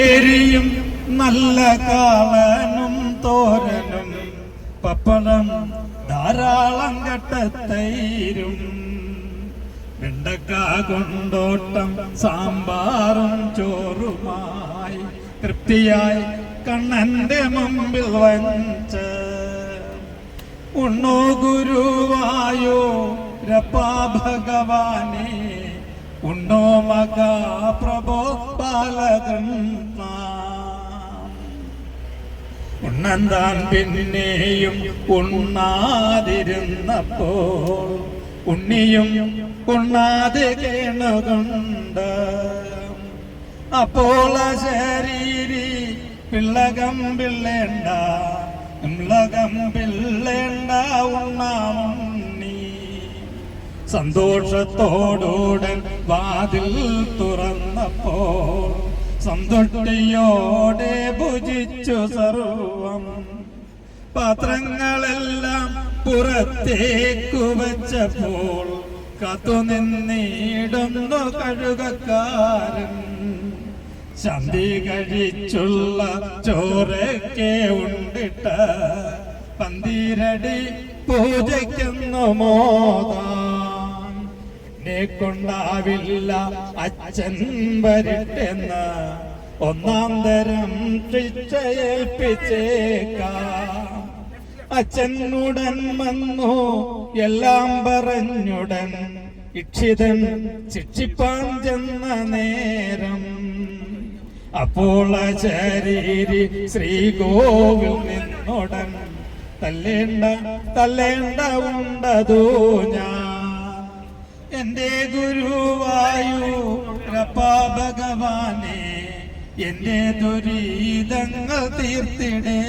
ഏരിയും നല്ല കാളനും തോരനും പപ്പടം ധാരാളം കട്ടത്തൈരും വെണ്ടക്ക കൊണ്ടോട്ടം സാമ്പാറും ചോറുമായി തൃപ്തിയായി കണ്ണന്റെ മുമ്പിൽ വഞ്ച് ഉണ്ണു ഗുരുവായോ രപ്പാ ഭഗവാനെ ഉണ്ണോ മഹാപ്രഭോ ബാലകൃഷ്ണ. ഉണ്ണന്താൻ പിന്നെയും ഉണ്ണാതിരുന്നപ്പോൾ ഉണ്ണിയും ഉണ്ണാതെ കേണുകൊണ്ട് അപ്പോൾ ശരീരി പിള്ളകം പിള്ളേണ്ട ഉണ്ണാമുണ്ണി. സന്തോഷത്തോടുടൻ വാതിൽ തുറന്നപ്പോൾ സന്തുഷ്ടിയോടെ ഭുജിച്ചു സർവം. പാത്രങ്ങളെല്ലാം പുറത്തേക്കു വച്ചപ്പോൾ കാത്തുനിന്നിടുന്നു കഴുകക്കാരൻ. ശാന്തി കഴിച്ചുള്ള ചോറൊക്കെ ഉണ്ടിട്ട് പന്തിരടി പൂജയ്ക്കുന്നു മോദാൻ. എന്നെ കൊണ്ടാവില്ല അച്ഛൻ വരട്ടെന്ന് ഒന്നാം തരം ശിക്ഷയേൽപ്പിച്ചേക്കാം. അച്ഛനുടൻ വന്നു എല്ലാം പറഞ്ഞുടൻ ഇക്ഷിതൻ ശിക്ഷിപ്പാൻ ചെന്ന നേരം അപ്പോൾ ശരീരി ശ്രീകോവിൽ നിന്നുടൻ തല്ലേണ്ട ഉണ്ടതോ ഞാൻ. എന്റെ ഗുരുവായൂരപ്പാ ഭഗവാനെ എന്റെ ദുരിതങ്ങൾ തീർത്തിടേ.